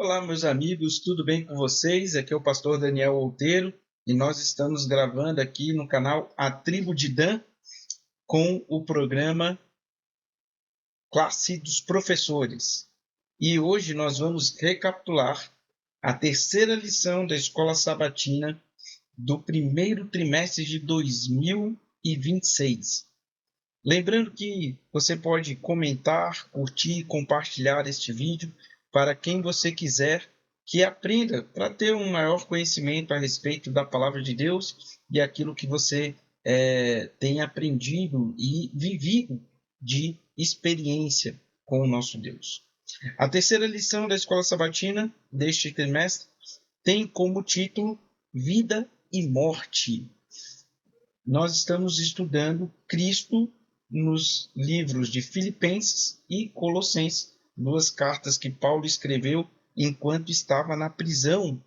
Olá, meus amigos, tudo bem com vocês? Aqui é o pastor Daniel Outeiro e nós estamos gravando aqui no canal A Tribo de Dan com o programa Classe dos Professores. E hoje nós vamos recapitular a terceira lição da Escola Sabatina do primeiro trimestre de 2026. Lembrando que você pode comentar, curtir, compartilhar este vídeo para quem você quiser que aprenda para ter um maior conhecimento a respeito da palavra de Deus e aquilo que você tem aprendido e vivido de experiência com o nosso Deus. A terceira lição da Escola Sabatina deste trimestre tem como título Vida e Morte. Nós estamos estudando Cristo nos livros de Filipenses e Colossenses, duas cartas que Paulo escreveu enquanto estava na prisão.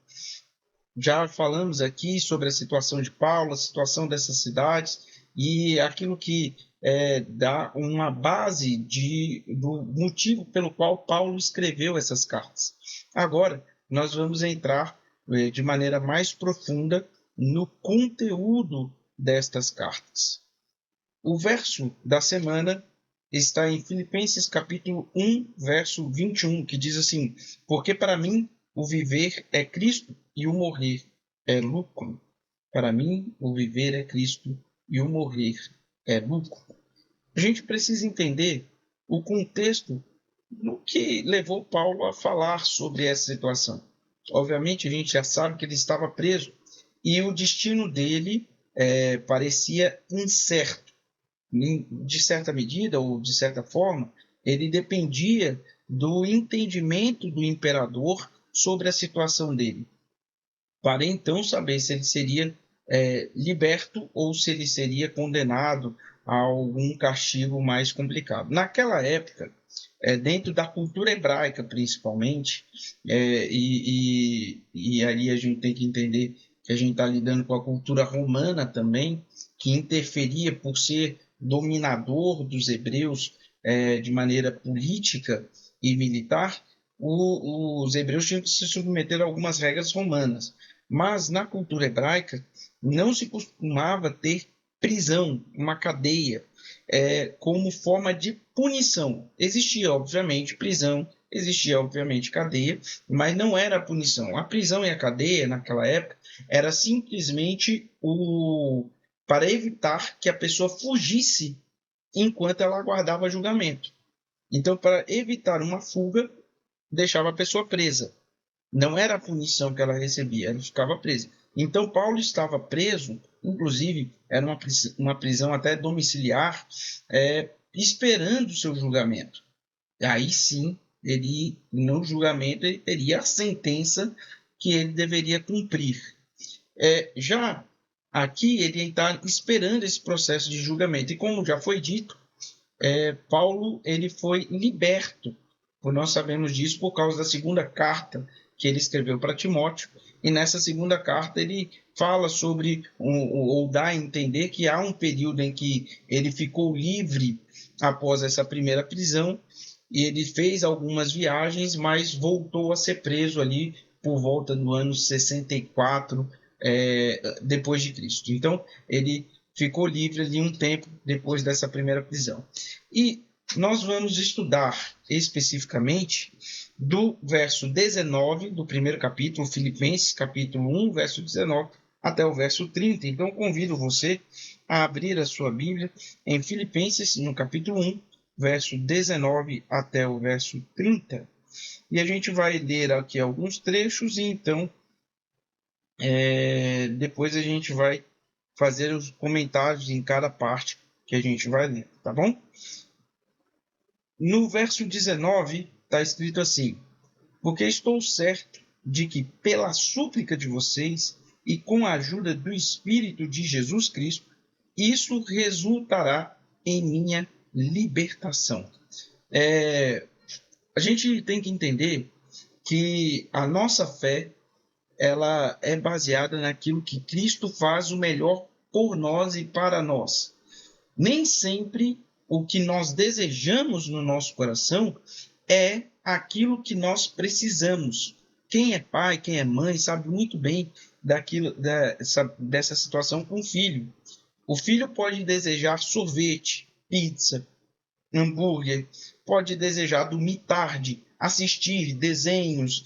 Já falamos aqui sobre a situação de Paulo, a situação dessas cidades e aquilo que dá uma base do motivo pelo qual Paulo escreveu essas cartas. Agora, nós vamos entrar de maneira mais profunda no conteúdo destas cartas. O verso da semana está em Filipenses capítulo 1, verso 21, que diz assim: porque para mim o viver é Cristo e o morrer é lucro. Para mim o viver é Cristo e o morrer é lucro. A gente precisa entender o contexto no que levou Paulo a falar sobre essa situação. Obviamente a gente já sabe que ele estava preso e o destino dele parecia incerto. De certa medida, ou de certa forma, ele dependia do entendimento do imperador sobre a situação dele, para então saber se ele seria liberto ou se ele seria condenado a algum castigo mais complicado. Naquela época, dentro da cultura hebraica principalmente, e aí a gente tem que entender que a gente está lidando com a cultura romana também, que interferia por ser dominador dos hebreus de maneira política e militar. Os hebreus tinham que se submeter a algumas regras romanas. Mas na cultura hebraica não se costumava ter prisão, uma cadeia, como forma de punição. Existia, obviamente, prisão, existia, obviamente, cadeia, mas não era a punição. A prisão e a cadeia, naquela época, era simplesmente para evitar que a pessoa fugisse enquanto ela aguardava julgamento. Então, para evitar uma fuga, deixava a pessoa presa. Não era a punição que ela recebia, ela ficava presa. Então, Paulo estava preso, inclusive, era uma prisão até domiciliar, esperando o seu julgamento. Aí sim, no julgamento, ele teria a sentença que ele deveria cumprir. Já aqui, ele está esperando esse processo de julgamento. E como já foi dito, Paulo ele foi liberto. Nós sabemos disso por causa da segunda carta que ele escreveu para Timóteo. E nessa segunda carta ele fala sobre, ou dá a entender que há um período em que ele ficou livre após essa primeira prisão. E ele fez algumas viagens, mas voltou a ser preso ali por volta do ano 64 depois de Cristo. Então, ele ficou livre ali um tempo depois dessa primeira prisão. E nós vamos estudar especificamente do verso 19 do primeiro capítulo, Filipenses, capítulo 1, verso 19, até o verso 30. Então, convido você a abrir a sua Bíblia em Filipenses, no capítulo 1, verso 19 até o verso 30. E a gente vai ler aqui alguns trechos e então depois a gente vai fazer os comentários em cada parte que a gente vai ler, tá bom? No verso 19 está escrito assim: porque estou certo de que pela súplica de vocês e com a ajuda do Espírito de Jesus Cristo, isso resultará em minha libertação. A gente tem que entender que a nossa fé ela é baseada naquilo que Cristo faz o melhor por nós e para nós. Nem sempre o que nós desejamos no nosso coração é aquilo que nós precisamos. Quem é pai, quem é mãe, sabe muito bem dessa situação com o filho. O filho pode desejar sorvete, pizza, hambúrguer, pode desejar dormir tarde, assistir desenhos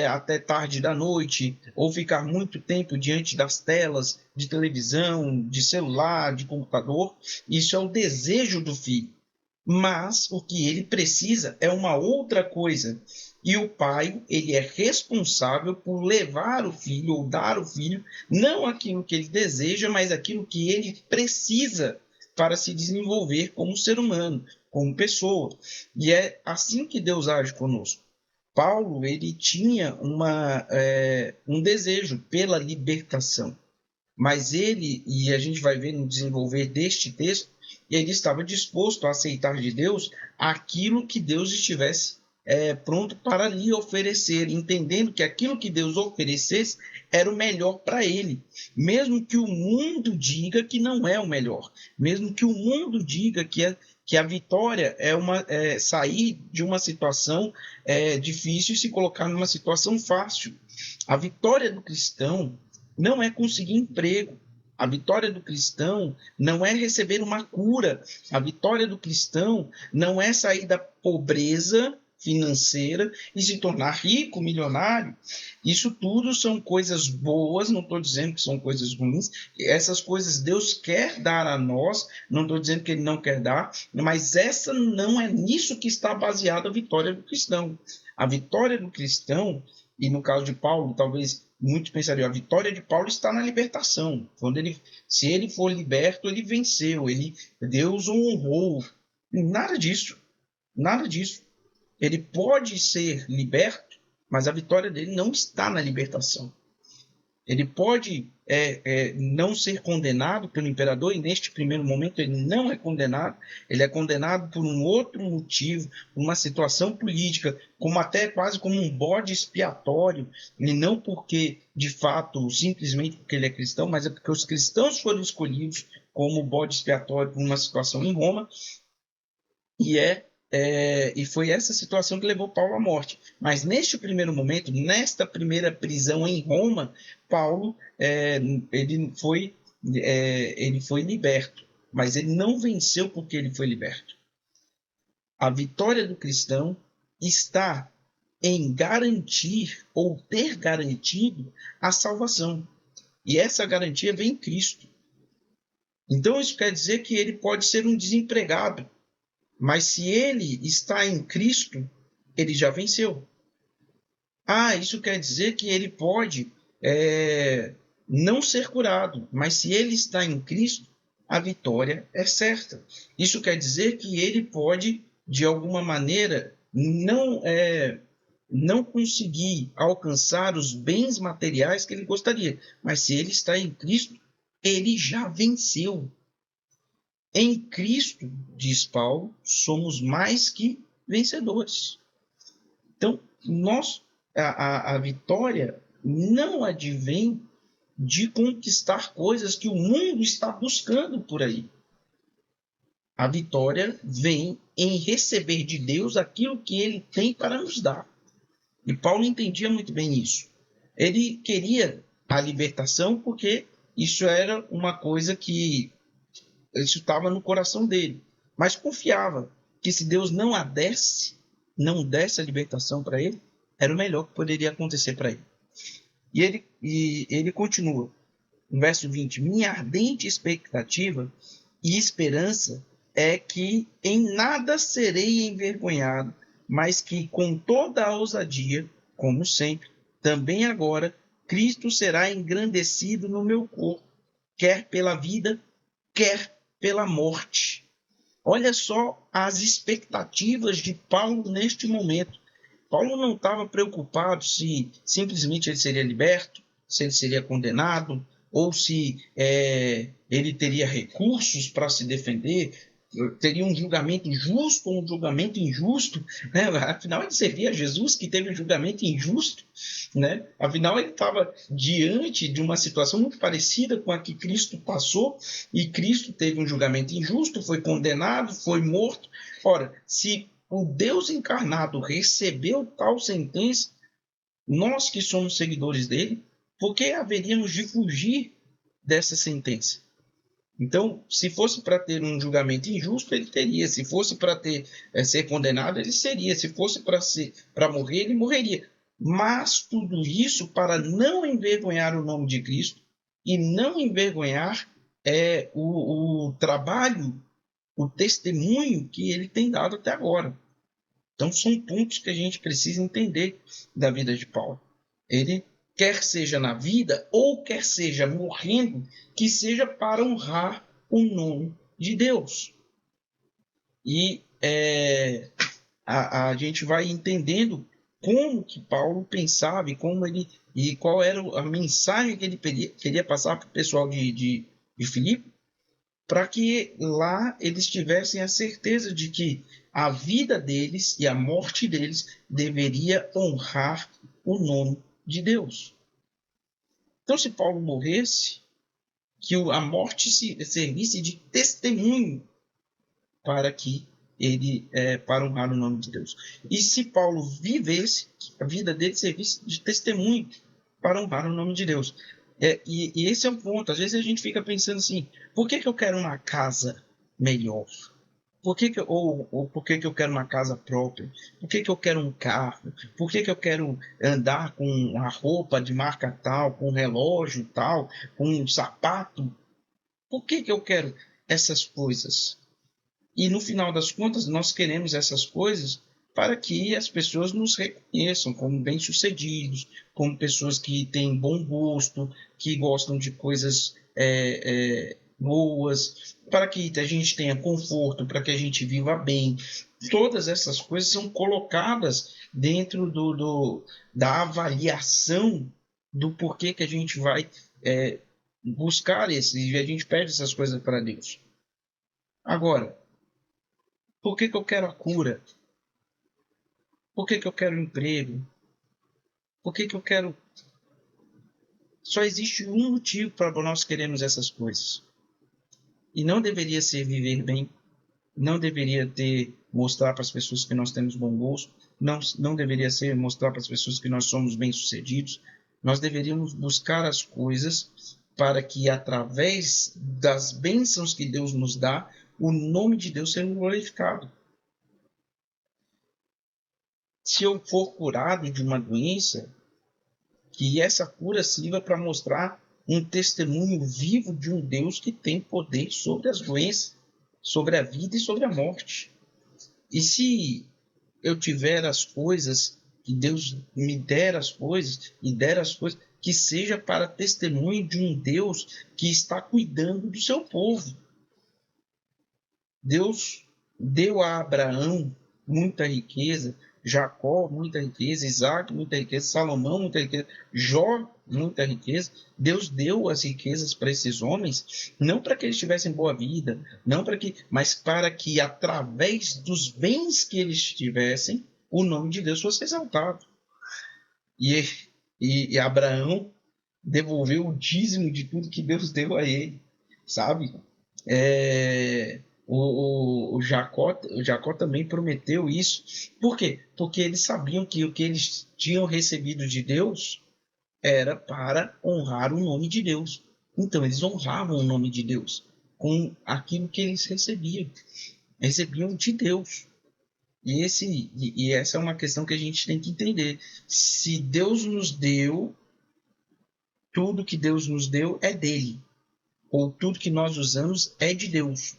até tarde da noite, ou ficar muito tempo diante das telas de televisão, de celular, de computador. Isso é o desejo do filho. Mas o que ele precisa é uma outra coisa. E o pai, ele é responsável por levar o filho ou dar ao filho não aquilo que ele deseja, mas aquilo que ele precisa para se desenvolver como ser humano, como pessoa. E é assim que Deus age conosco. Paulo, ele tinha um desejo pela libertação, mas ele, e a gente vai ver no desenvolver deste texto, ele estava disposto a aceitar de Deus aquilo que Deus estivesse pronto para lhe oferecer, entendendo que aquilo que Deus oferecesse era o melhor para ele, mesmo que o mundo diga que não é o melhor, mesmo que o mundo diga que a vitória é sair de uma situação difícil e se colocar numa situação fácil. A vitória do cristão não é conseguir emprego. A vitória do cristão não é receber uma cura. A vitória do cristão não é sair da pobreza financeira e se tornar rico, milionário. Isso tudo são coisas boas, não estou dizendo que são coisas ruins. Essas coisas Deus quer dar a nós, não estou dizendo que Ele não quer dar, mas essa não é nisso que está baseada a vitória do cristão. A vitória do cristão, e no caso de Paulo, talvez muitos pensariam, a vitória de Paulo está na libertação. Se ele for liberto, ele venceu, Deus o honrou. Nada disso, nada disso. Ele pode ser liberto, mas a vitória dele não está na libertação. Ele pode não ser condenado pelo imperador, e neste primeiro momento ele não é condenado, ele é condenado por um outro motivo, uma situação política, quase como um bode expiatório, e não porque, de fato, simplesmente porque ele é cristão, mas é porque os cristãos foram escolhidos como bode expiatório por uma situação em Roma, e foi essa situação que levou Paulo à morte. Mas neste primeiro momento, nesta primeira prisão em Roma, Paulo ele foi liberto. Mas ele não venceu porque ele foi liberto. A vitória do cristão está em garantir ou ter garantido a salvação. E essa garantia vem em Cristo. Então isso quer dizer que ele pode ser um desempregado, mas se ele está em Cristo, ele já venceu. Isso quer dizer que ele pode não ser curado, mas se ele está em Cristo, a vitória é certa. Isso quer dizer que ele pode, de alguma maneira, não conseguir alcançar os bens materiais que ele gostaria, mas se ele está em Cristo, ele já venceu. Em Cristo, diz Paulo, somos mais que vencedores. Então, a vitória não advém de conquistar coisas que o mundo está buscando por aí. A vitória vem em receber de Deus aquilo que Ele tem para nos dar. E Paulo entendia muito bem isso. Ele queria a libertação porque isso era uma coisa que isso estava no coração dele, mas confiava que se Deus não desse a libertação para ele, era o melhor que poderia acontecer para ele. E ele continua, no verso 20, minha ardente expectativa e esperança é que em nada serei envergonhado, mas que com toda a ousadia, como sempre, também agora, Cristo será engrandecido no meu corpo, quer pela vida, quer pela morte. Olha só as expectativas de Paulo neste momento. Paulo não estava preocupado se simplesmente ele seria liberto, se ele seria condenado, ou se ele teria recursos para se defender, teria um julgamento justo ou um julgamento injusto, né? Afinal ele servia a Jesus que teve um julgamento injusto, né? Afinal ele estava diante de uma situação muito parecida com a que Cristo passou, e Cristo teve um julgamento injusto, foi condenado, foi morto. Ora, se o Deus encarnado recebeu tal sentença, Nós que somos seguidores dele, por que haveríamos de fugir dessa sentença? Então, se fosse para ter um julgamento injusto, ele teria. Se fosse para ser condenado, ele seria. Se fosse para morrer, ele morreria. Mas tudo isso para não envergonhar o nome de Cristo e não envergonhar o trabalho, o testemunho que ele tem dado até agora. Então, são pontos que a gente precisa entender da vida de Paulo. Ele, quer seja na vida ou quer seja morrendo, que seja para honrar o nome de Deus. E a gente vai entendendo como que Paulo pensava e qual era a mensagem que ele queria passar para o pessoal de Filipe, para que lá eles tivessem a certeza de que a vida deles e a morte deles deveria honrar o nome de Deus. Então, se Paulo morresse, que a morte servisse de testemunho para que ele para honrar o nome de Deus. E se Paulo vivesse, a vida dele servisse de testemunho para honrar o nome de Deus. E esse é o ponto. Às vezes a gente fica pensando assim: por que eu quero uma casa melhor? Por que que eu quero uma casa própria? Por que eu quero um carro? Por que eu quero andar com uma roupa de marca tal, com um relógio tal, com um sapato? Por que eu quero essas coisas? E no final das contas, nós queremos essas coisas para que as pessoas nos reconheçam como bem-sucedidos, como pessoas que têm bom gosto, que gostam de coisas boas, para que a gente tenha conforto, para que a gente viva bem. Todas essas coisas são colocadas dentro da avaliação do porquê que a gente vai buscar e a gente pede essas coisas para Deus. Agora, por que eu quero a cura? Por que eu quero emprego? Por que eu quero... Só existe um motivo para nós queremos essas coisas. E não deveria ser viver bem, não deveria mostrar para as pessoas que nós temos bom gosto, não deveria ser mostrar para as pessoas que nós somos bem-sucedidos. Nós deveríamos buscar as coisas para que, através das bênçãos que Deus nos dá, o nome de Deus seja glorificado. Se eu for curado de uma doença, que essa cura sirva para mostrar um testemunho vivo de um Deus que tem poder sobre as doenças, sobre a vida e sobre a morte. E se eu tiver as coisas, que Deus me der as coisas, e der as coisas, que seja para testemunho de um Deus que está cuidando do seu povo. Deus deu a Abraão muita riqueza, Jacó muita riqueza, Isaac muita riqueza, Salomão muita riqueza, Jó muita riqueza. Deus deu as riquezas para esses homens, não para que eles tivessem boa vida, mas para que através dos bens que eles tivessem, o nome de Deus fosse exaltado. E Abraão devolveu o dízimo de tudo que Deus deu a ele, sabe? O Jacó também prometeu isso. Por quê? Porque eles sabiam que o que eles tinham recebido de Deus era para honrar o nome de Deus. Então, eles honravam o nome de Deus com aquilo que eles recebiam. Recebiam de Deus. E essa é uma questão que a gente tem que entender. Se Deus nos deu, tudo que Deus nos deu é dele. Ou tudo que nós usamos é de Deus.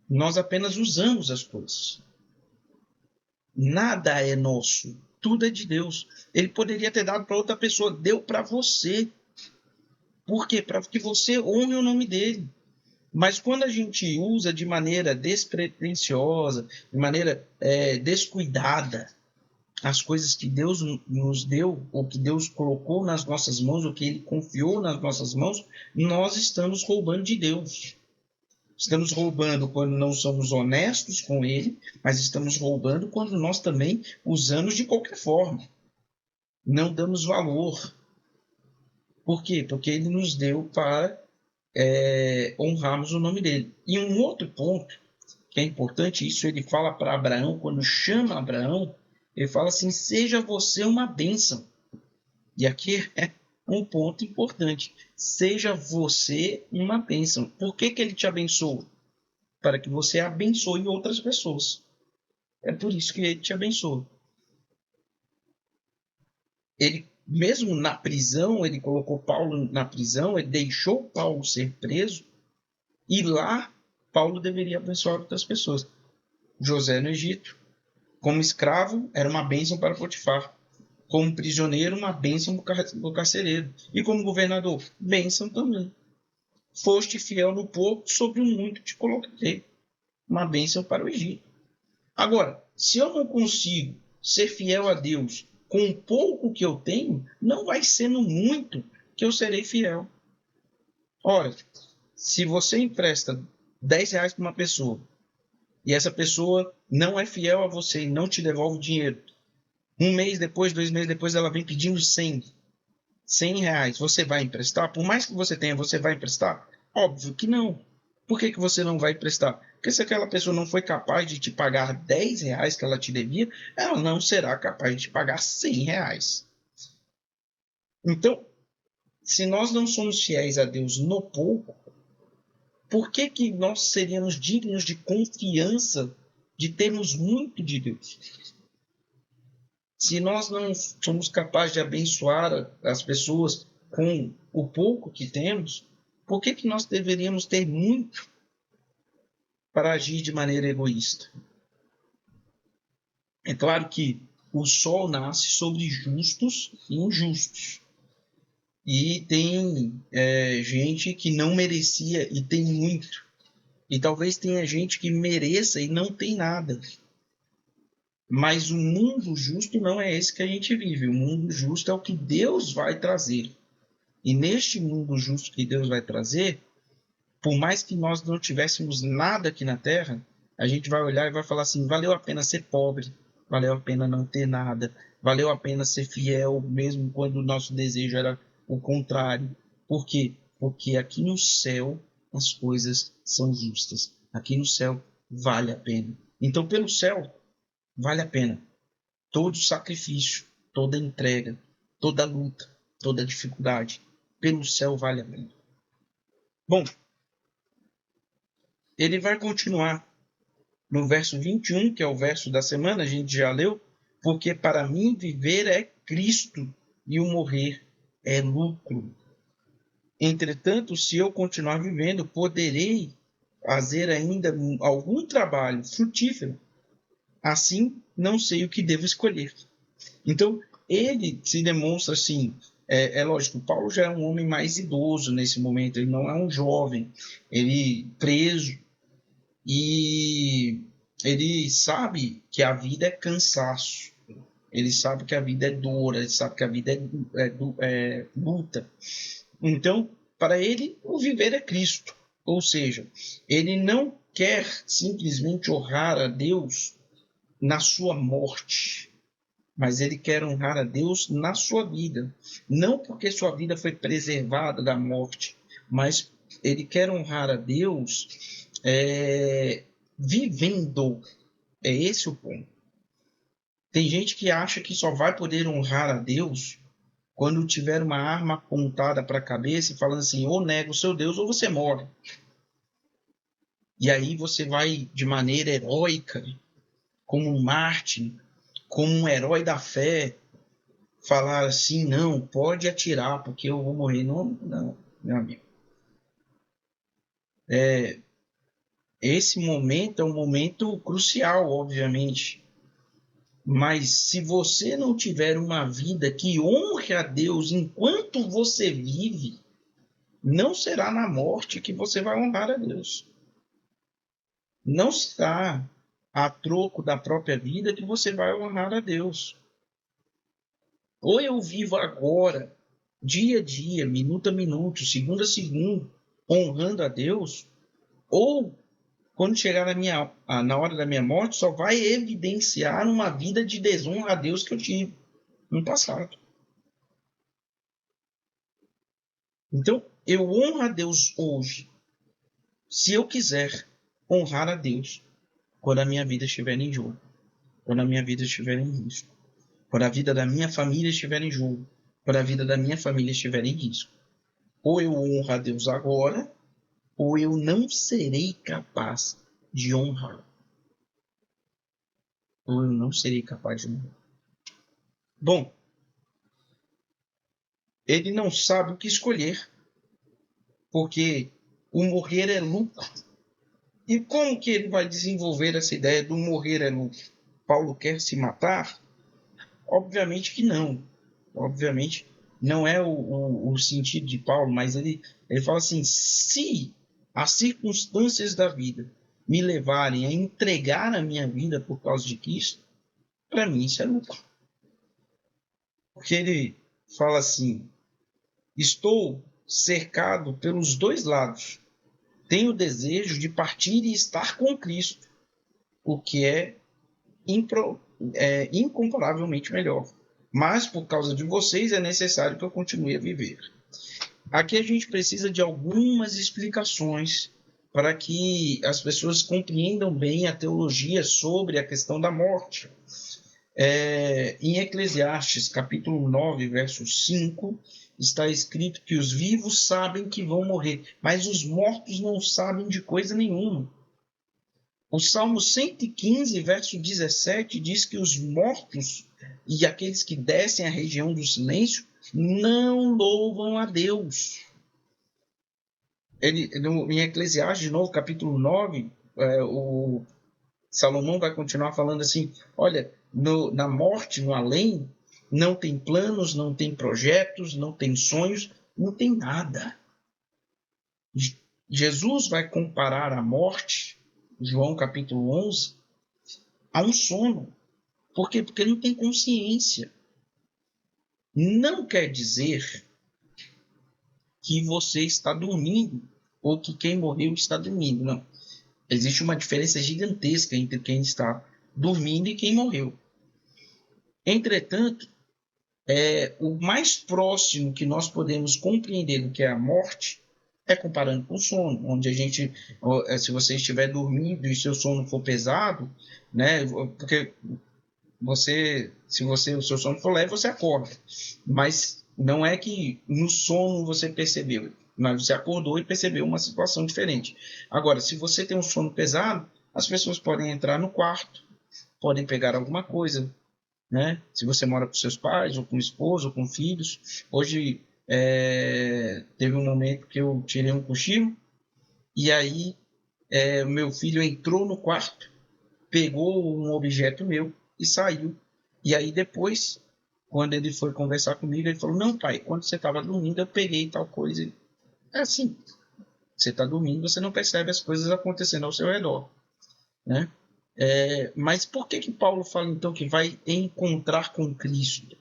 Nós apenas usamos as coisas. Nada é nosso. Tudo é de Deus. Ele poderia ter dado para outra pessoa. Deu para você. Por quê? Para que você honre o nome dele. Mas quando a gente usa de maneira despretensiosa, de maneira descuidada, as coisas que Deus nos deu, ou que Deus colocou nas nossas mãos, ou que Ele confiou nas nossas mãos, nós estamos roubando de Deus. Estamos roubando quando não somos honestos com Ele, mas estamos roubando quando nós também usamos de qualquer forma. Não damos valor. Por quê? Porque Ele nos deu para honrarmos o nome dele. E um outro ponto que é importante, isso ele fala para Abraão, quando chama Abraão, ele fala assim: seja você uma bênção. E aqui é um ponto importante. Seja você uma bênção. Por que ele te abençoa? Para que você abençoe outras pessoas. É por isso que ele te abençoa. Ele, mesmo na prisão, ele colocou Paulo na prisão, ele deixou Paulo ser preso, e lá Paulo deveria abençoar outras pessoas. José no Egito, como escravo, era uma bênção para Potifar. Como prisioneiro, uma bênção do carcereiro. E como governador, bênção também. Foste fiel no pouco, sobre o muito te coloquei. Uma bênção para o Egito. Agora, se eu não consigo ser fiel a Deus com o pouco que eu tenho, não vai ser no muito que eu serei fiel. Ora, se você empresta R$ 10 para uma pessoa e essa pessoa não é fiel a você e não te devolve o dinheiro, um mês depois, 2 meses depois, ela vem pedindo R$ 100, você vai emprestar? Por mais que você tenha, você vai emprestar? Óbvio que não. Por que você não vai emprestar? Porque se aquela pessoa não foi capaz de te pagar R$ 10 que ela te devia, ela não será capaz de te pagar R$ 100. Então, se nós não somos fiéis a Deus no pouco, por que nós seríamos dignos de confiança de termos muito de Deus? Se nós não somos capazes de abençoar as pessoas com o pouco que temos, por que nós deveríamos ter muito para agir de maneira egoísta? É claro que o sol nasce sobre justos e injustos. E tem gente que não merecia e tem muito. E talvez tenha gente que mereça e não tem nada. Mas o mundo justo não é esse que a gente vive. O mundo justo é o que Deus vai trazer. E neste mundo justo que Deus vai trazer, por mais que nós não tivéssemos nada aqui na Terra, a gente vai olhar e vai falar assim, valeu a pena ser pobre, valeu a pena não ter nada, valeu a pena ser fiel, mesmo quando o nosso desejo era o contrário. Por quê? Porque aqui no céu as coisas são justas. Aqui no céu vale a pena. Então, pelo céu, vale a pena. Todo sacrifício, toda entrega, toda luta, toda dificuldade, pelo céu vale a pena. Bom, ele vai continuar no verso 21, que é o verso da semana, a gente já leu, porque para mim viver é Cristo e o morrer é lucro. Entretanto, se eu continuar vivendo, poderei fazer ainda algum trabalho frutífero. Assim, não sei o que devo escolher. Então, ele se demonstra assim. É lógico, Paulo já é um homem mais idoso nesse momento, ele não é um jovem, ele preso, e ele sabe que a vida é cansaço, ele sabe que a vida é dor, ele sabe que a vida é luta. Então, para ele, o viver é Cristo. Ou seja, ele não quer simplesmente honrar a Deus na sua morte, mas ele quer honrar a Deus na sua vida. Não porque sua vida foi preservada da morte, mas ele quer honrar a Deus vivendo. É esse o ponto. Tem gente que acha que só vai poder honrar a Deus quando tiver uma arma apontada para a cabeça e falando assim, ou nega o seu Deus ou você morre. E aí você vai de maneira heróica, como um mártir, como um herói da fé, falar assim, não, pode atirar, porque eu vou morrer. Não, não, meu amigo. Esse momento é um momento crucial, obviamente. Mas se você não tiver uma vida que honre a Deus enquanto você vive, não será na morte que você vai honrar a Deus. Não será a troco da própria vida que você vai honrar a Deus. Ou eu vivo agora, dia a dia, minuto a minuto, segundo a segundo, honrando a Deus, ou quando chegar na hora da minha morte, só vai evidenciar uma vida de desonra a Deus que eu tive no passado. Então, eu honro a Deus hoje, se eu quiser honrar a Deus quando a minha vida estiver em jogo, quando a minha vida estiver em risco, quando a vida da minha família estiver em jogo, quando a vida da minha família estiver em risco. Ou eu honro a Deus agora, ou eu não serei capaz de honrar. Ou eu não serei capaz de honrar. Bom, ele não sabe o que escolher, porque o morrer é lucro. E como que ele vai desenvolver essa ideia do morrer é lucro? Paulo quer se matar? Obviamente que não. Obviamente não é o sentido de Paulo, mas ele fala assim, se as circunstâncias da vida me levarem a entregar a minha vida por causa de Cristo, para mim isso é lucro. Porque ele fala assim, estou cercado pelos dois lados. Tenho o desejo de partir e estar com Cristo, o que é incomparavelmente melhor. Mas por causa de vocês é necessário que eu continue a viver. Aqui a gente precisa de algumas explicações para que as pessoas compreendam bem a teologia sobre a questão da morte. Em Eclesiastes, capítulo 9, verso 5, está escrito que os vivos sabem que vão morrer, mas os mortos não sabem de coisa nenhuma. O Salmo 115, verso 17, diz que os mortos e aqueles que descem à região do silêncio não louvam a Deus. Em Eclesiastes, de novo, capítulo 9, o Salomão vai continuar falando assim, olha, na morte, no além, não tem planos, não tem projetos, não tem sonhos, não tem nada. Jesus vai comparar a morte, João capítulo 11, a um sono. Por quê? Porque ele não tem consciência. Não quer dizer que você está dormindo ou que quem morreu está dormindo. Não. Existe uma diferença gigantesca entre quem está dormindo e quem morreu. Entretanto, o mais próximo que nós podemos compreender do que é a morte é comparando com o sono, onde a gente, se você estiver dormindo e seu sono for pesado, né, porque se o seu sono for leve, você acorda, mas não é que no sono você percebeu, mas você acordou e percebeu uma situação diferente. Agora, se você tem um sono pesado, as pessoas podem entrar no quarto, podem pegar alguma coisa, né? Se você mora com seus pais, ou com esposa, ou com filhos. Hoje teve um momento que eu tirei um cochilo, e aí meu filho entrou no quarto, pegou um objeto meu e saiu. E aí depois, quando ele foi conversar comigo, ele falou, não pai, quando você estava dormindo eu peguei tal coisa. É assim, você está dormindo, você não percebe as coisas acontecendo ao seu redor, né? Mas por que Paulo fala então que vai encontrar com Cristo?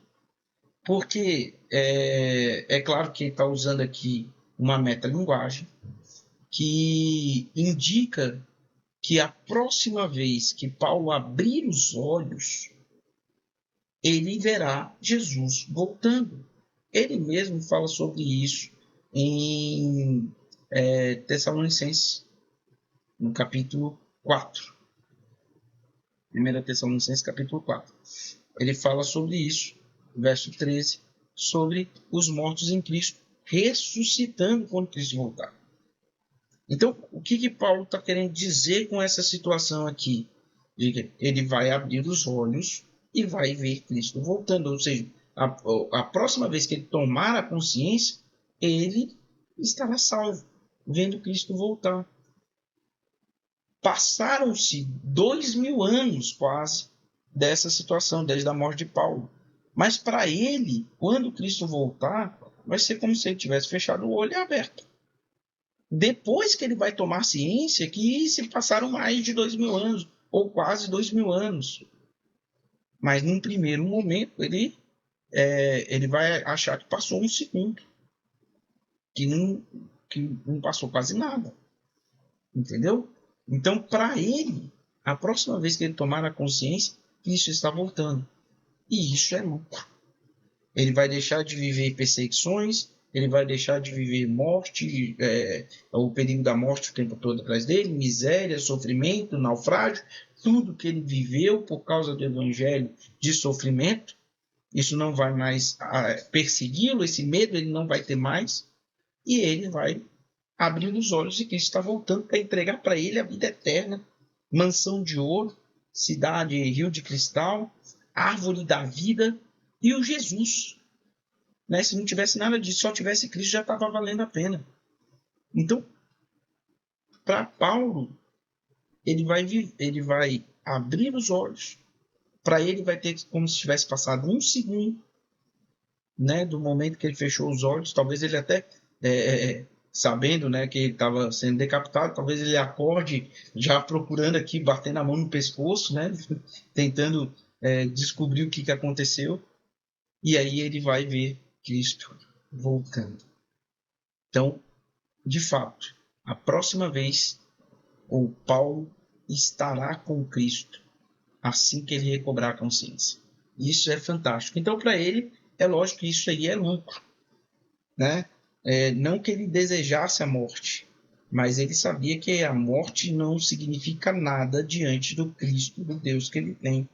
Porque é claro que ele está usando aqui uma metalinguagem que indica que a próxima vez que Paulo abrir os olhos, ele verá Jesus voltando. Ele mesmo fala sobre isso em Tessalonicenses, no capítulo 4. 1 Tessalonicenses, capítulo 4. Ele fala sobre isso, verso 13, sobre os mortos em Cristo, ressuscitando quando Cristo voltar. Então, o que Paulo está querendo dizer com essa situação aqui? Ele vai abrir os olhos e vai ver Cristo voltando. Ou seja, a próxima vez que ele tomar a consciência, ele estará salvo, vendo Cristo voltar. Passaram-se 2000 anos quase dessa situação, desde a morte de Paulo. Mas para ele, quando Cristo voltar, vai ser como se ele tivesse fechado o olho e aberto. Depois que ele vai tomar ciência que se passaram mais de 2000 anos, ou quase 2000 anos. Mas num primeiro momento ele vai achar que passou um segundo, que não passou quase nada. Entendeu? Então, para ele, a próxima vez que ele tomar a consciência, Cristo está voltando. E isso é lucro. Ele vai deixar de viver perseguições, ele vai deixar de viver morte, o perigo da morte o tempo todo atrás dele, miséria, sofrimento, naufrágio, tudo que ele viveu por causa do evangelho de sofrimento, isso não vai mais persegui-lo, esse medo ele não vai ter mais, e ele vai abrir os olhos de Cristo está voltando para entregar para ele a vida eterna, mansão de ouro, cidade, rio de cristal, árvore da vida e o Jesus. Né? Se não tivesse nada disso, só tivesse Cristo, já estava valendo a pena. Então, para Paulo, ele vai abrir os olhos. Para ele vai ter como se tivesse passado um segundo, né, do momento que ele fechou os olhos. Talvez ele até, sabendo, né, que ele estava sendo decapitado, talvez ele acorde já procurando aqui, batendo a mão no pescoço, né, tentando descobrir o que aconteceu. E aí ele vai ver Cristo voltando. Então, de fato, a próxima vez o Paulo estará com Cristo assim que ele recobrar a consciência. Isso é fantástico. Então, para ele, é lógico que isso aí é lucro, né? Não que ele desejasse a morte, mas ele sabia que a morte não significa nada diante do Cristo, do Deus que ele tem.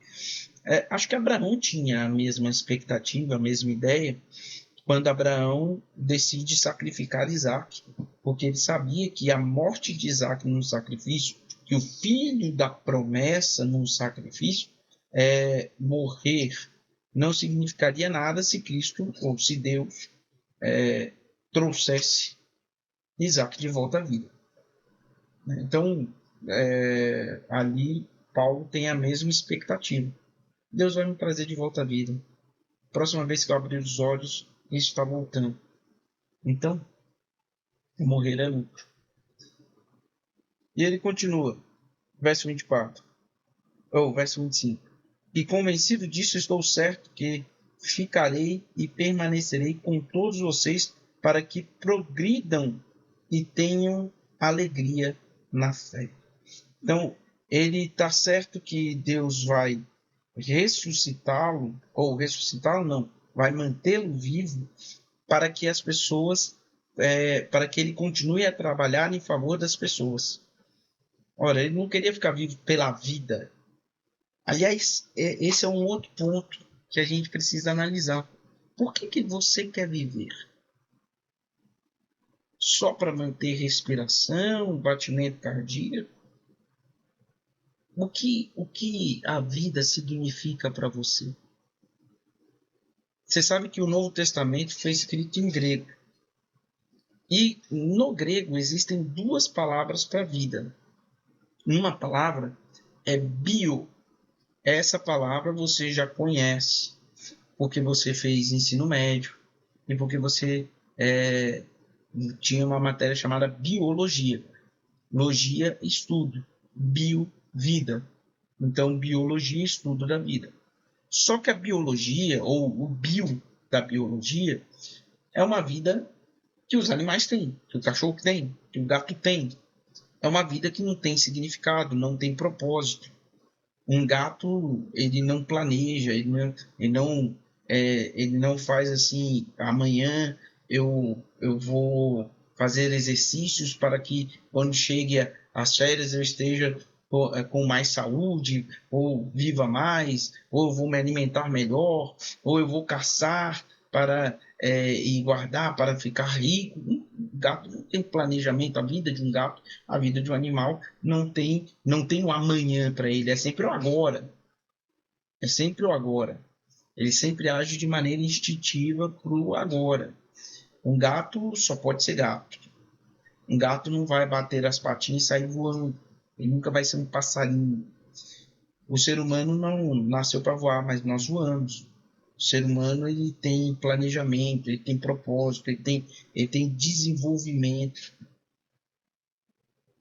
Acho que Abraão tinha a mesma expectativa, a mesma ideia, quando Abraão decide sacrificar Isaac, porque ele sabia que a morte de Isaac no sacrifício, que o filho da promessa no sacrifício, morrer não significaria nada se Cristo, ou se Deus, trouxesse Isaac de volta à vida. Então, ali Paulo tem a mesma expectativa. Deus vai me trazer de volta à vida. Próxima vez que eu abrir os olhos, isso está voltando. Então, morrer é lucro. E ele continua, verso 24, ou verso 25. E convencido disso, estou certo que ficarei e permanecerei com todos vocês para que progridam e tenham alegria na fé. Então, ele está certo que Deus vai ressuscitá-lo, ou ressuscitá-lo não, vai mantê-lo vivo para que as pessoas, para que ele continue a trabalhar em favor das pessoas. Ora, ele não queria ficar vivo pela vida. Aliás, esse é um outro ponto que a gente precisa analisar. Por que você quer viver? Só para manter respiração, batimento cardíaco? O que a vida significa para você? Você sabe que o Novo Testamento foi escrito em grego. E no grego existem duas palavras para vida. Uma palavra é bio. Essa palavra você já conhece, porque você fez ensino médio e porque você tinha uma matéria chamada biologia. Logia, estudo. Bio, vida. Então, biologia, estudo da vida. Só que a biologia, ou o bio da biologia, é uma vida que os animais têm, que o cachorro tem, que o gato tem. É uma vida que não tem significado, não tem propósito. Um gato, ele não planeja, ele não faz assim, amanhã eu vou fazer exercícios para que quando chegue às férias eu esteja com mais saúde, ou viva mais, ou eu vou me alimentar melhor, ou eu vou caçar para e guardar para ficar rico. Um gato não tem planejamento. A vida de um gato, a vida de um animal não tem um amanhã para ele, é sempre o agora. É sempre o agora. Ele sempre age de maneira instintiva para o agora. Um gato só pode ser gato. Um gato não vai bater as patinhas e sair voando. Ele nunca vai ser um passarinho. O ser humano não nasceu para voar, mas nós voamos. O ser humano ele tem planejamento, ele tem propósito, ele tem desenvolvimento.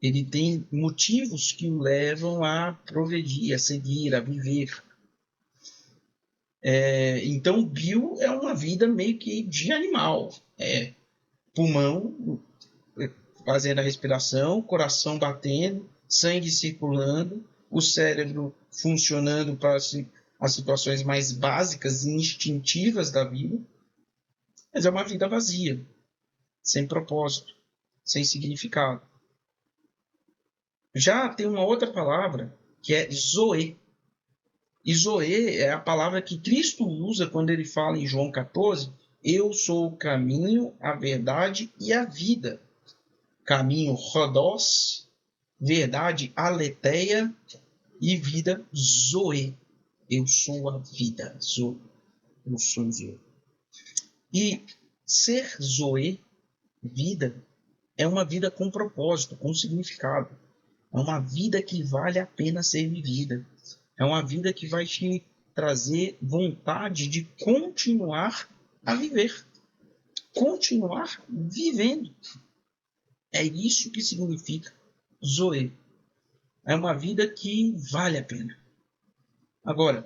Ele tem motivos que o levam a progredir, a seguir, a viver. Então, bio é uma vida meio que de animal. Pulmão fazendo a respiração, coração batendo, sangue circulando, o cérebro funcionando para as situações mais básicas e instintivas da vida. Mas é uma vida vazia, sem propósito, sem significado. Já tem uma outra palavra que é zoe. E Zoe é a palavra que Cristo usa quando ele fala em João 14, eu sou o caminho, a verdade e a vida. Caminho, Rodós, verdade, aletheia e vida, Zoe. Eu sou a vida, Zoe. Eu sou Zoe. E ser Zoe, vida, é uma vida com propósito, com significado. É uma vida que vale a pena ser vivida. É uma vida que vai te trazer vontade de continuar a viver. Continuar vivendo. É isso que significa Zoe. É uma vida que vale a pena. Agora,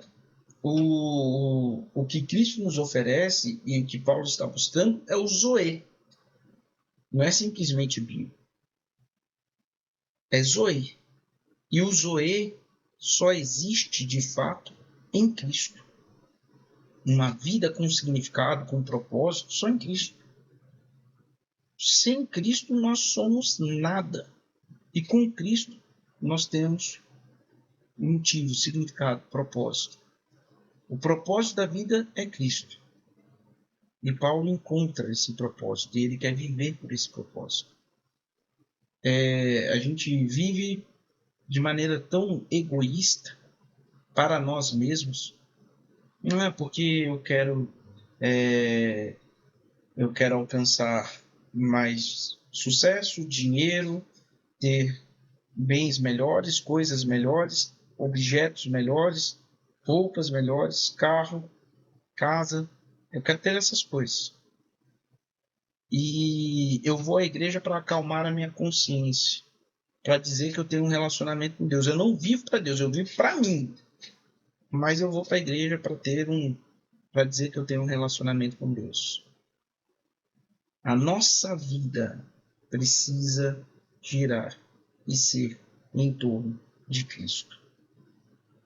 o que Cristo nos oferece e o que Paulo está buscando é o Zoe. Não é simplesmente bio. É Zoe. E o Zoe só existe de fato em Cristo. Uma vida com significado, com propósito, só em Cristo. Sem Cristo nós somos nada. E com Cristo nós temos motivo, significado, propósito. O propósito da vida é Cristo. E Paulo encontra esse propósito. E ele quer viver por esse propósito. A gente vive de maneira tão egoísta para nós mesmos. Não é porque eu quero alcançar mais sucesso, dinheiro, ter bens melhores, coisas melhores, objetos melhores, roupas melhores, carro, casa. Eu quero ter essas coisas. E eu vou à igreja para acalmar a minha consciência, para dizer que eu tenho um relacionamento com Deus. Eu não vivo para Deus, eu vivo para mim. Mas eu vou para a igreja para dizer que eu tenho um relacionamento com Deus. A nossa vida precisa girar e ser em torno de Cristo.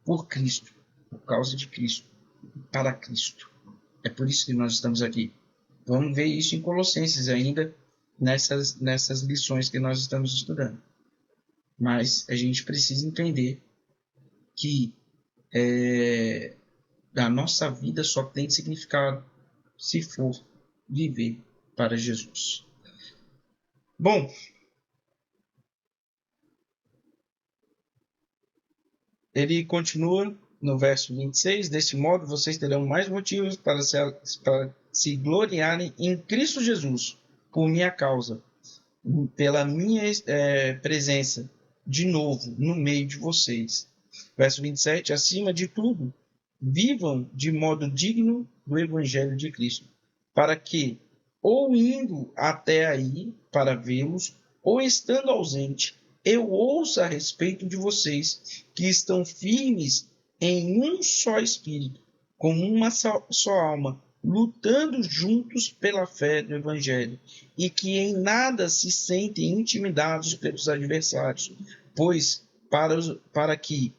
Por Cristo, por causa de Cristo, para Cristo. É por isso que nós estamos aqui. Vamos ver isso em Colossenses ainda, nessas lições que nós estamos estudando. Mas a gente precisa entender que a nossa vida só tem significado se for viver para Jesus. Bom, ele continua no verso 26, desse modo vocês terão mais motivos para se gloriarem em Cristo Jesus, por minha causa, pela minha presença, de novo, no meio de vocês. Verso 27, acima de tudo, vivam de modo digno do Evangelho de Cristo, para que, ou indo até aí para vê-los, ou estando ausente, eu ouça a respeito de vocês, que estão firmes em um só espírito, com uma só alma, lutando juntos pela fé do Evangelho, e que em nada se sentem intimidados pelos adversários, pois para que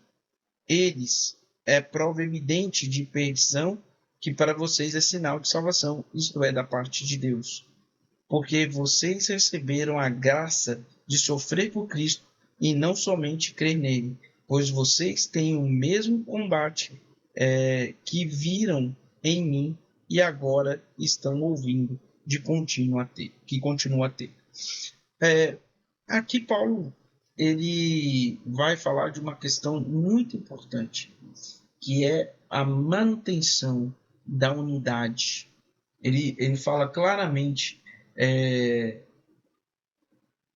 eles é prova evidente de perdição, que para vocês é sinal de salvação, isto é, da parte de Deus. Porque vocês receberam a graça de sofrer por Cristo e não somente crer nele, pois vocês têm o mesmo combate que viram em mim e agora estão ouvindo que continua a ter. Aqui Paulo ele vai falar de uma questão muito importante, que é a manutenção da unidade. Ele fala claramente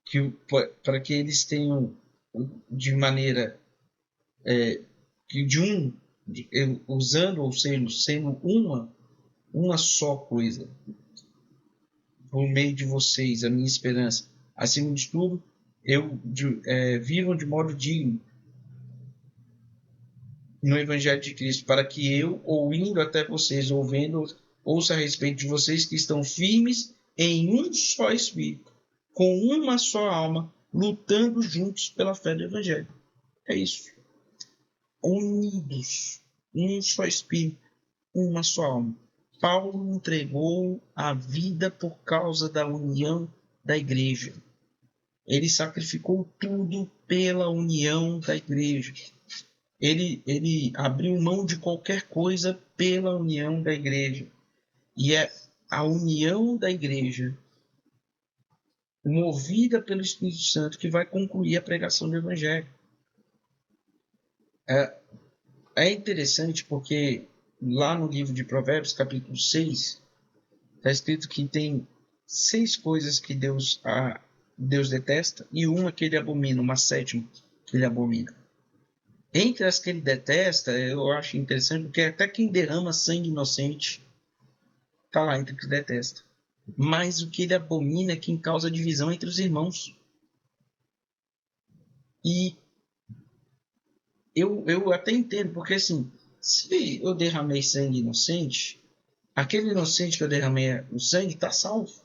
que para que eles tenham de maneira usando ou sendo uma só coisa por meio de vocês, a minha esperança, acima de tudo, vivam de modo digno no Evangelho de Cristo, para que eu, ou indo até vocês, ouça a respeito de vocês que estão firmes em um só Espírito, com uma só alma, lutando juntos pela fé do Evangelho. É isso. Unidos, um só Espírito, uma só alma. Paulo entregou a vida por causa da união da igreja. Ele sacrificou tudo pela união da igreja. Ele abriu mão de qualquer coisa pela união da igreja. E é a união da igreja, movida pelo Espírito Santo, que vai concluir a pregação do Evangelho. É interessante porque lá no livro de Provérbios, capítulo 6, está escrito que tem 6 coisas que Deus detesta e uma que ele abomina, uma sétima que ele abomina. Entre as que ele detesta, eu acho interessante porque até quem derrama sangue inocente está lá entre os que detesta. Mas o que ele abomina é quem causa divisão entre os irmãos. E eu até entendo, porque assim, se eu derramei sangue inocente, aquele inocente que eu derramei o sangue está salvo.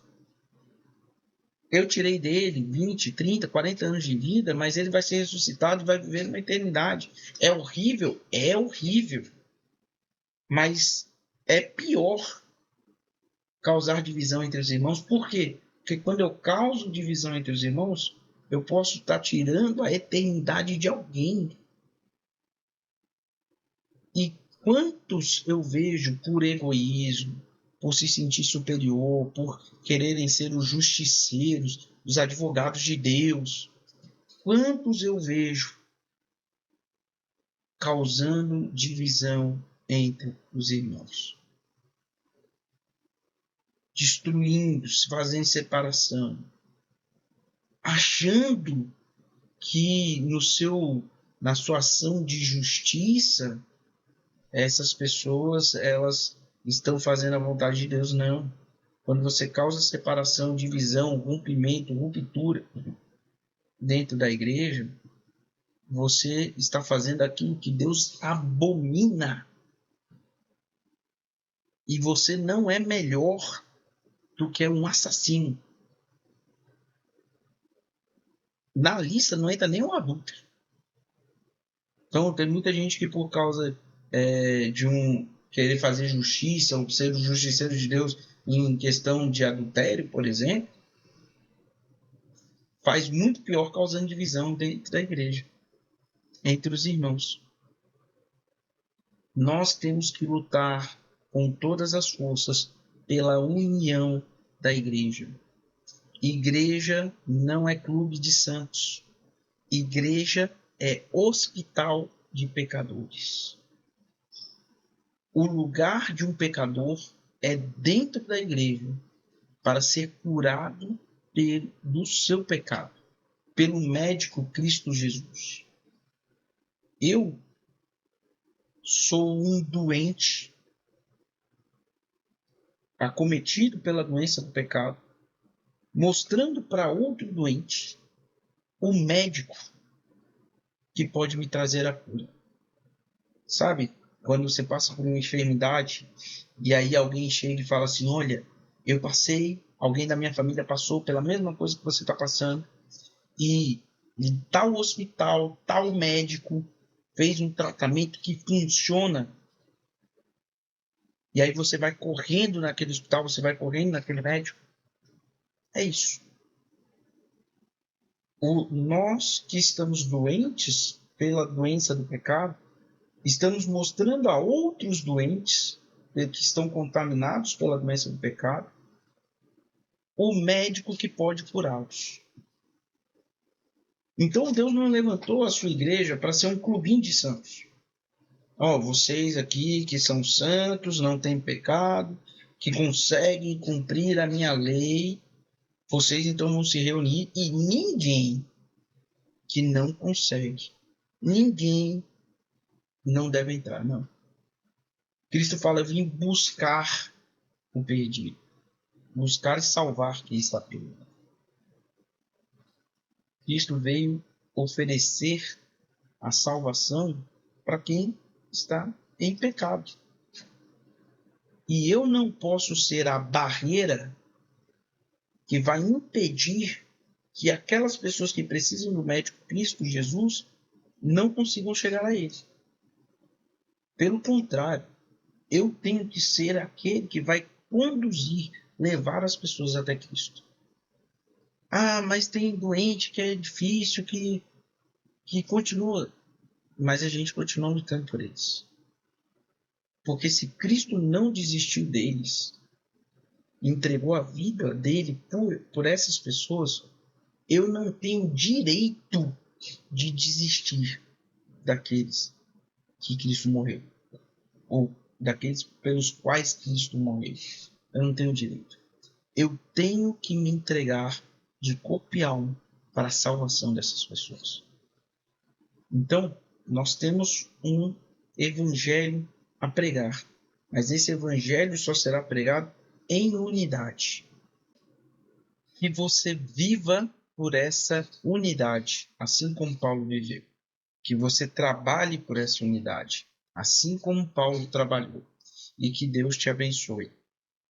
Eu tirei dele 20, 30, 40 anos de vida, mas ele vai ser ressuscitado e vai viver uma eternidade. É horrível? É horrível. Mas é pior causar divisão entre os irmãos. Por quê? Porque quando eu causo divisão entre os irmãos, eu posso estar tirando a eternidade de alguém. E quantos eu vejo por egoísmo, por se sentir superior, por quererem ser os justiceiros, os advogados de Deus. Quantos eu vejo causando divisão entre os irmãos, destruindo, fazendo separação, achando que na sua ação de justiça, essas pessoas elas estão fazendo a vontade de Deus. Não. Quando você causa separação, divisão, rompimento, ruptura dentro da igreja, você está fazendo aquilo que Deus abomina. E você não é melhor do que um assassino. Na lista não entra nem um adulto. Então tem muita gente que por causa de querer fazer justiça ou ser o justiceiro de Deus em questão de adultério, por exemplo, faz muito pior, causando divisão dentro da igreja, entre os irmãos. Nós temos que lutar com todas as forças pela união da igreja. Igreja não é clube de santos. Igreja é hospital de pecadores. O lugar de um pecador é dentro da igreja para ser curado do seu pecado, pelo médico Cristo Jesus. Eu sou um doente acometido pela doença do pecado, mostrando para outro doente o médico que pode me trazer a cura. Sabe, quando você passa por uma enfermidade e aí alguém chega e fala assim, olha, eu passei, alguém da minha família passou pela mesma coisa que você está passando e tal hospital, tal médico fez um tratamento que funciona. E aí você vai correndo naquele hospital, você vai correndo naquele médico. É isso. Nós que estamos doentes pela doença do pecado, estamos mostrando a outros doentes que estão contaminados pela doença do pecado o médico que pode curá-los. Então Deus não levantou a sua igreja para ser um clubinho de santos. Vocês aqui que são santos, não têm pecado, que conseguem cumprir a minha lei, vocês então vão se reunir e ninguém que não consegue, ninguém não deve entrar, não. Cristo fala, eu vim buscar o perdido, buscar e salvar quem está perdido. Cristo veio oferecer a salvação para quem está em pecado. E eu não posso ser a barreira que vai impedir que aquelas pessoas que precisam do médico Cristo Jesus não consigam chegar a ele. Pelo contrário, eu tenho que ser aquele que vai conduzir, levar as pessoas até Cristo. Mas tem doente que é difícil, que continua. mas a gente continua lutando por eles. Porque se Cristo não desistiu deles, entregou a vida dele por essas pessoas, eu não tenho direito de desistir daqueles que Cristo morreu, ou daqueles pelos quais Cristo morreu. Eu não tenho direito. Eu tenho que me entregar de corpo e alma para a salvação dessas pessoas. Então, nós temos um evangelho a pregar, mas esse evangelho só será pregado em unidade. Que você viva por essa unidade, assim como Paulo viveu. Que você trabalhe por essa unidade, assim como Paulo trabalhou. E que Deus te abençoe.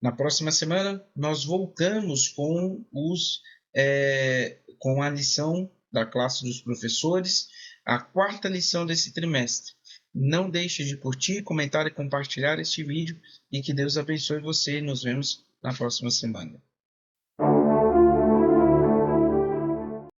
Na próxima semana, nós voltamos com a lição da classe dos professores, a quarta lição desse trimestre. Não deixe de curtir, comentar e compartilhar este vídeo e que Deus abençoe você. Nos vemos na próxima semana.